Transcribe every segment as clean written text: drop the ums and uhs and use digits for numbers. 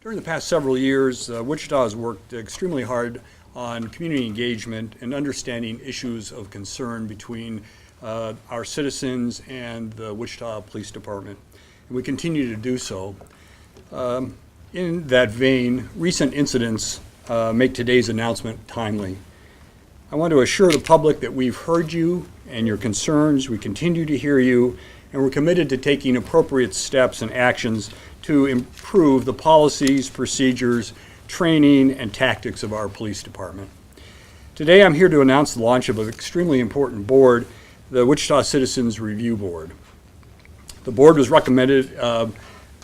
During the past several years, Wichita has worked extremely hard on community engagement and understanding issues of concern between our citizens and the Wichita Police Department, and we continue to do so. In that vein, recent incidents make today's announcement timely. I want to assure the public that we've heard you and your concerns. We continue to hear you, and we're committed to taking appropriate steps and actions to improve the policies, procedures, training, and tactics of our police department. Today I'm here to announce the launch of an extremely important board, the Wichita Citizens Review Board. The board was recommended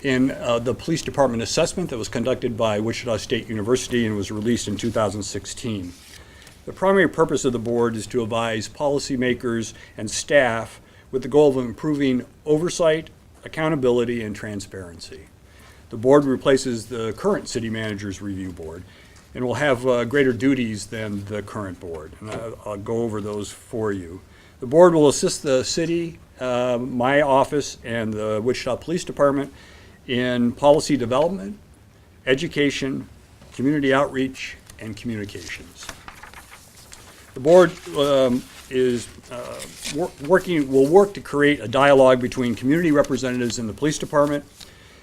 in the police department assessment that was conducted by Wichita State University and was released in 2016. The primary purpose of the board is to advise policymakers and staff with the goal of improving oversight, accountability, and transparency. The board replaces the current city manager's review board and will have greater duties than the current board, and I'll go over those for you. The board will assist the city, my office, and the Wichita Police Department in policy development, education, community outreach, and communications. The board will work to create a dialogue between community representatives in the police department,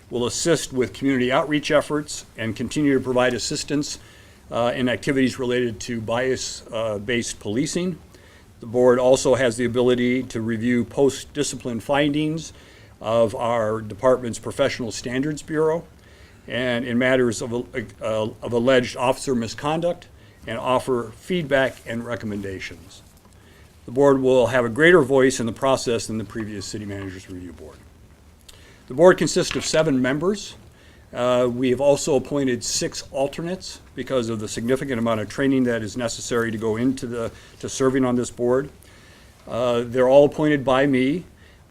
will assist with community outreach efforts, and continue to provide assistance in activities related to bias-based policing. The board also has the ability to review post-discipline findings of our department's Professional Standards Bureau and in matters of alleged officer misconduct, and offer feedback and recommendations. The board will have a greater voice in the process than the previous city manager's review board. The board consists of 7 members. We have also appointed 6 alternates because of the significant amount of training that is necessary to go into serving on this board. They're all appointed by me,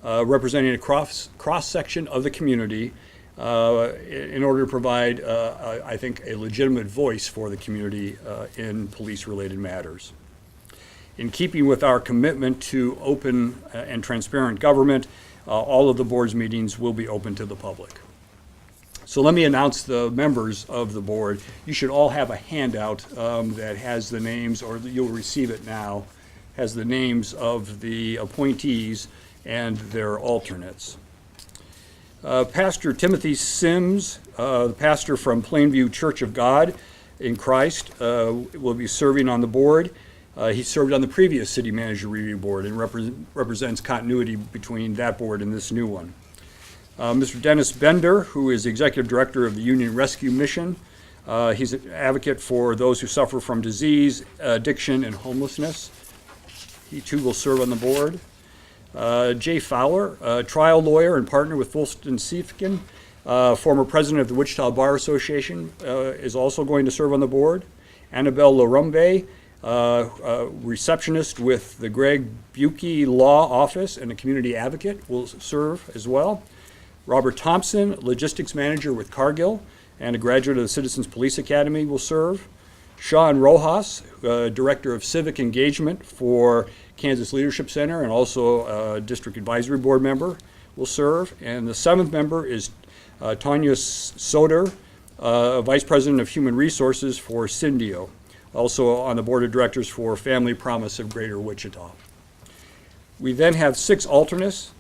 representing a cross-section of the community in order to provide, I think, a legitimate voice for the community in police-related matters. In keeping with our commitment to open and transparent government, all of the board's meetings will be open to the public. So let me announce the members of the board. You should all have a handout that has the names, or you'll receive it now, has the names of the appointees and their alternates. Pastor Timothy Sims, the pastor from Plainview Church of God in Christ, will be serving on the board. He served on the previous city manager review board and represents continuity between that board and this new one. Mr. Dennis Bender, who is the executive director of the Union Rescue Mission. He's an advocate for those who suffer from disease, addiction, and homelessness. He too will serve on the board. Jay Fowler, a trial lawyer and partner with Fulton Siefken, former president of the Wichita Bar Association, is also going to serve on the board. Annabelle Larumbe, receptionist with the Greg Buki Law Office and a community advocate, will serve as well. Robert Thompson, logistics manager with Cargill and a graduate of the Citizens Police Academy, will serve. Sean Rojas, director of civic engagement for Kansas Leadership Center and also a district advisory board member, will serve. And the 7th member is Tanya Soder, vice president of human resources for Cindio, also on the board of directors for Family Promise of Greater Wichita. We then have 6 alternates.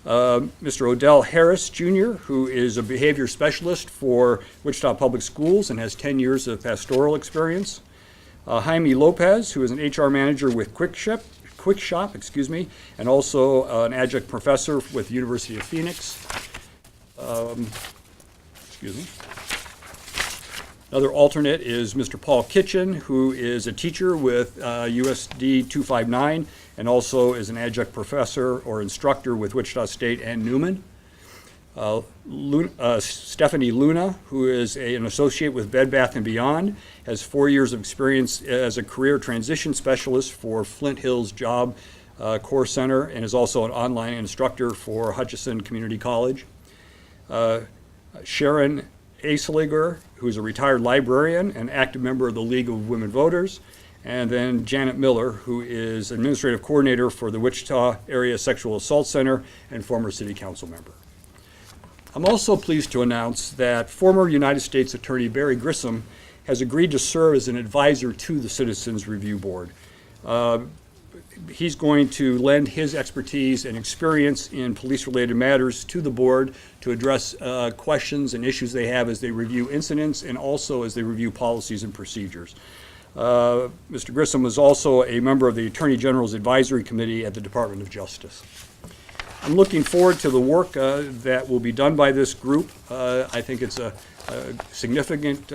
Mr. Odell Harris Jr., who is a behavior specialist for Wichita Public Schools and has 10 years of pastoral experience. Jaime Lopez, who is an HR manager with Quick Shop, and also an adjunct professor with the University of Phoenix. Another alternate is Mr. Paul Kitchen, who is a teacher with USD 259 and also is an adjunct professor or instructor with Wichita State and Newman. Stephanie Luna, who is an associate with Bed Bath & Beyond, has 4 years of experience as a career transition specialist for Flint Hills Job Corps Center and is also an online instructor for Hutchinson Community College. Sharon Aesliger, who is a retired librarian and active member of the League of Women Voters, and then Janet Miller, who is administrative coordinator for the Wichita Area Sexual Assault Center and former city council member. I'm also pleased to announce that former United States Attorney Barry Grissom has agreed to serve as an advisor to the Citizens Review Board. He's going to lend his expertise and experience in police-related matters to the board to address questions and issues they have as they review incidents and also as they review policies and procedures. Mr. Grissom is also a member of the Attorney General's Advisory Committee at the Department of Justice. I'm looking forward to the work that will be done by this group. I think it's a significant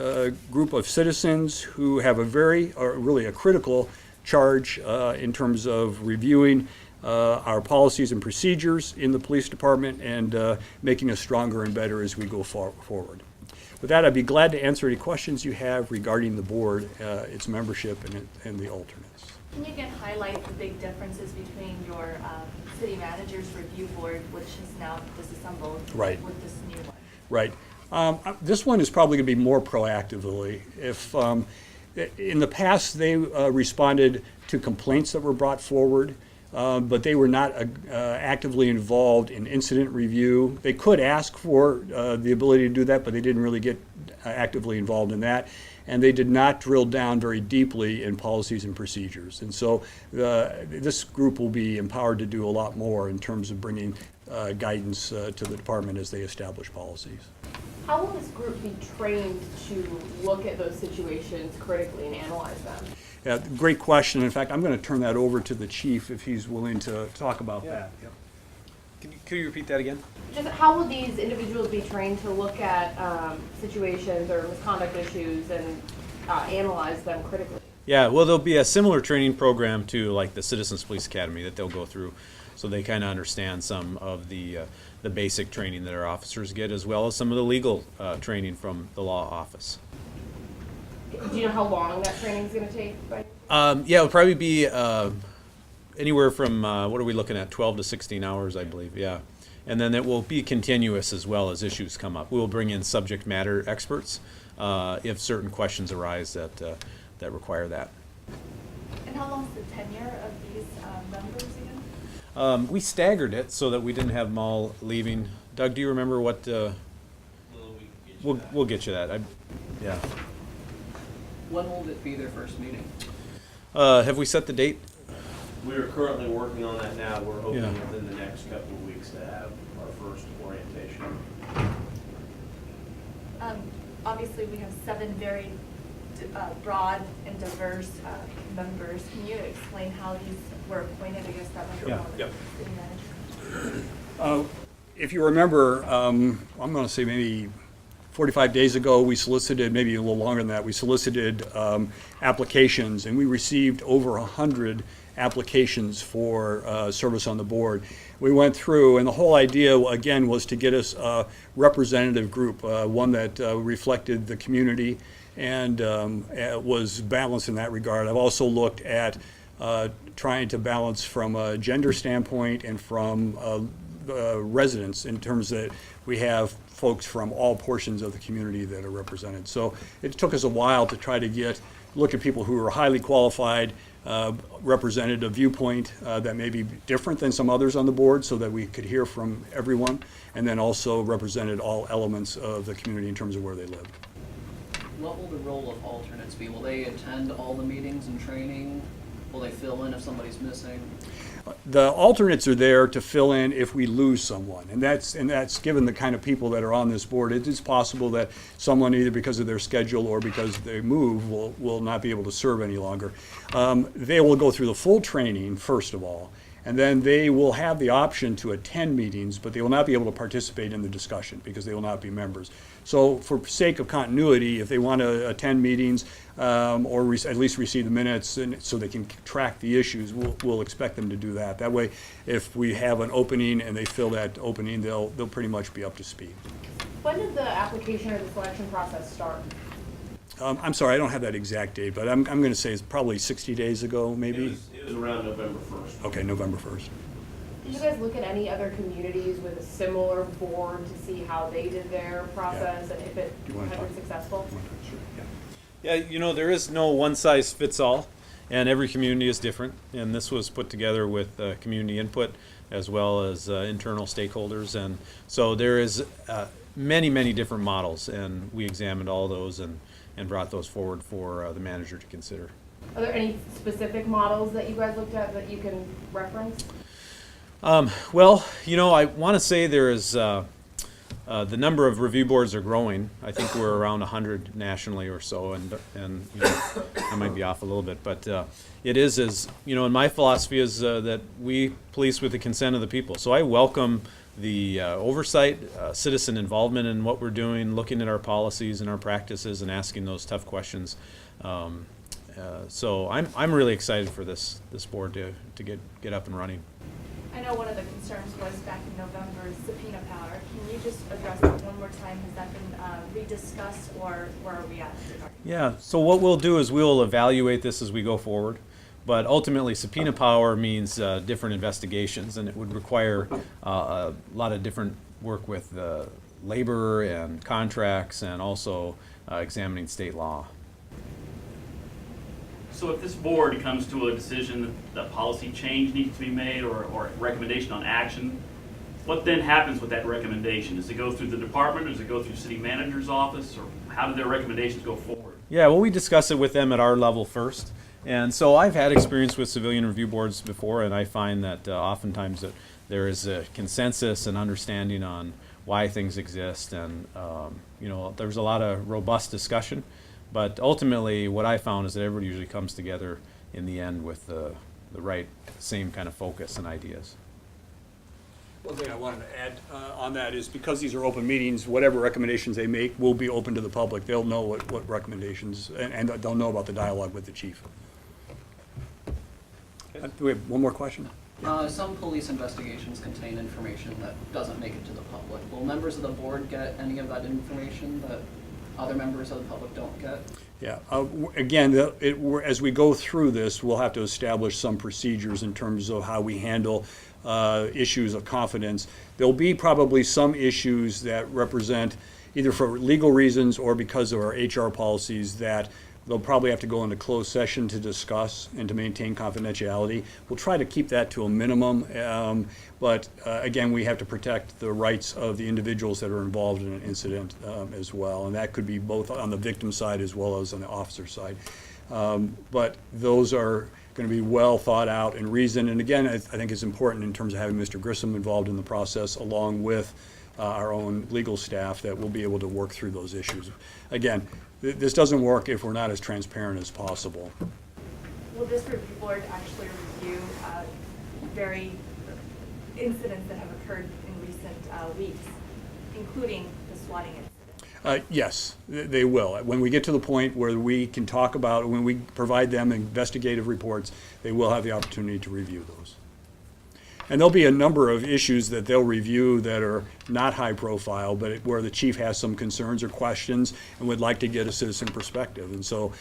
group of citizens who have really a critical charge in terms of reviewing our policies and procedures in the police department and making us stronger and better as we go forward. With that, I'd be glad to answer any questions you have regarding the board, its membership, and the alternates. Can you again highlight the big differences between your city manager's review board, which is now disassembled, right, with this new one? Right. This one is probably going to be more proactively. If in the past they responded to complaints that were brought forward, but they were not actively involved in incident review. They could ask for the ability to do that, but they didn't really get actively involved in that. And they did not drill down very deeply in policies and procedures. And so this group will be empowered to do a lot more in terms of bringing guidance to the department as they establish policies. How will this group be trained to look at those situations critically and analyze them? Yeah, great question. In fact, I'm going to turn that over to the chief if he's willing to talk about that. Yep. Could you repeat that again? Just how will these individuals be trained to look at situations or misconduct issues and analyze them critically? Yeah, well, there'll be a similar training program to like the Citizens Police Academy that they'll go through, so they kind of understand some of the basic training that our officers get, as well as some of the legal training from the law office. Do you know how long that training is going to take? Yeah, it'll probably be anywhere from, what are we looking at, 12 to 16 hours, I believe, yeah. And then it will be continuous as well as issues come up. We will bring in subject matter experts if certain questions arise that require that. And how long is the tenure of these members again? We staggered it so that we didn't have them all leaving. Doug, do you remember what? We'll get you that. Yeah. When will it be their first meeting? Have we set the date? We are currently working on that now. We're hoping Yeah. within the next couple of weeks to have our first orientation. Obviously, we have 7 very broad and diverse members. Can you explain how these were appointed? I guess that was Yeah. one of the Yep. city manager. If you remember, I'm going to say maybe 45 days ago, we solicited, maybe a little longer than that, we solicited applications, and we received over 100 applications for service on the board. We went through, and the whole idea, again, was to get us a representative group, one that reflected the community and was balanced in that regard. I've also looked at trying to balance from a gender standpoint and from residents, in terms that we have folks from all portions of the community that are represented. So it took us a while to try to look at people who are highly qualified, represented a viewpoint that may be different than some others on the board, so that we could hear from everyone, and then also represented all elements of the community in terms of where they live. What will the role of alternates be? Will they attend all the meetings and training? Will they fill in if somebody's missing? The alternates are there to fill in if we lose someone, and that's given the kind of people that are on this board. It is possible that someone, either because of their schedule or because they move, will not be able to serve any longer. They will go through the full training, first of all, and then they will have the option to attend meetings, but they will not be able to participate in the discussion because they will not be members. So for sake of continuity, if they want to attend meetings or at least receive the minutes so they can track the issues, we'll expect them to do that. That way, if we have an opening and they fill that opening, they'll pretty much be up to speed. When did the application or the selection process start? I'm sorry, I don't have that exact date, but I'm going to say it's probably 60 days ago, maybe. It was around November 1st. Okay, November 1st. Did you guys look at any other communities with a similar board to see how they did their process and if it Do you want to had been talk? successful? Sure, yeah. Yeah, you know, there is no one size fits all, and every community is different. And this was put together with community input as well as internal stakeholders, and so there is many different models, and we examined all those and brought those forward for the manager to consider. Are there any specific models that you guys looked at that you can reference? Well, I want to say there is the number of review boards are growing. I think we're around 100 nationally or so, and I might be off a little bit, but it is, as and my philosophy is that we police with the consent of the people. So I welcome the oversight, citizen involvement in what we're doing, looking at our policies and our practices, and asking those tough questions. So I'm really excited for this board to get up and running. I know one of the concerns was back in November subpoena power. Can you just address that one more time? Has that been rediscussed, or where are we at? Yeah, so what we'll do is we'll evaluate this as we go forward, but ultimately subpoena power means different investigations, and it would require a lot of different work with labor and contracts, and also examining state law. So if this board comes to a decision that policy change needs to be made, or a recommendation on action, what then happens with that recommendation? Does it go through the department, or does it go through city manager's office, or how do their recommendations go forward? Yeah, well, we discuss it with them at our level first. And so I've had experience with civilian review boards before, and I find that oftentimes that there is a consensus and understanding on why things exist, and there's a lot of robust discussion. But ultimately, what I found is that everybody usually comes together in the end with the right, same kind of focus and ideas. One thing I wanted to add on that is, because these are open meetings, whatever recommendations they make will be open to the public. They'll know what recommendations, and they'll know about the dialogue with the chief. Do we have one more question? Some police investigations contain information that doesn't make it to the public. Will members of the board get any of that information that other members of the public don't get? Yeah. Again, as we go through this, we'll have to establish some procedures in terms of how we handle issues of confidence. There'll be probably some issues that represent, either for legal reasons or because of our HR policies, that they'll probably have to go into closed session to discuss and to maintain confidentiality. We'll try to keep that to a minimum, but again, we have to protect the rights of the individuals that are involved in an incident as well, and that could be both on the victim side as well as on the officer side. But those are going to be well thought out and reasoned, and again, I think it's important in terms of having Mr. Grissom involved in the process, along with our own legal staff, that we'll be able to work through those issues. Again, this doesn't work if we're not as transparent as possible. Will this review board actually review incidents that have occurred in recent weeks, including the swatting incident? Yes, they will. When we get to the point where we can talk about, when we provide them investigative reports, they will have the opportunity to review those. And there'll be a number of issues that they'll review that are not high profile, but where the chief has some concerns or questions and would like to get a citizen perspective. And so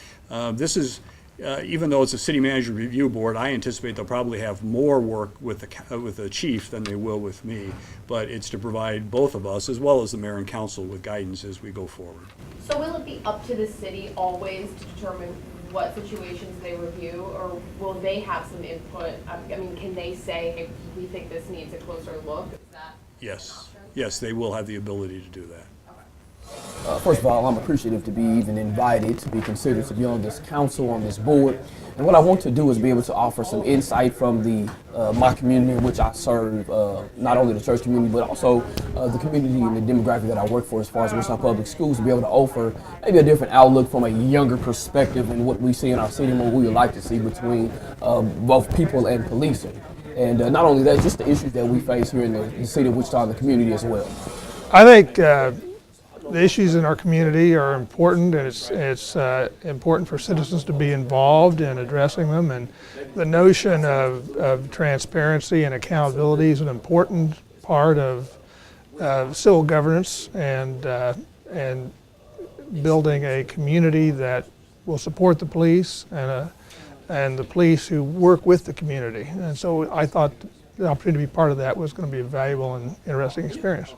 this is, even though it's a city manager review board, I anticipate they'll probably have more work with the chief than they will with me. But it's to provide both of us, as well as the mayor and council, with guidance as we go forward. So will it be up to the city always to determine what situations they review, or will they have some input? I mean, can they say, hey, we think this needs a closer look? Is that Yes. an option? Yes, they will have the ability to do that. First of all, I'm appreciative to be even invited to be considered to be on this council, on this board. And what I want to do is be able to offer some insight from my community in which I serve, not only the church community, but also the community and the demographic that I work for as far as Wichita Public Schools, to be able to offer maybe a different outlook from a younger perspective in what we see in our city and what we would like to see between both people and policing. And not only that, just the issues that we face here in the city of Wichita and the community as well. I think the issues in our community are important, and it's important for citizens to be involved in addressing them. And the notion of transparency and accountability is an important part of civil governance and building a community that will support the police and the police who work with the community. And so I thought the opportunity to be part of that was going to be a valuable and interesting experience.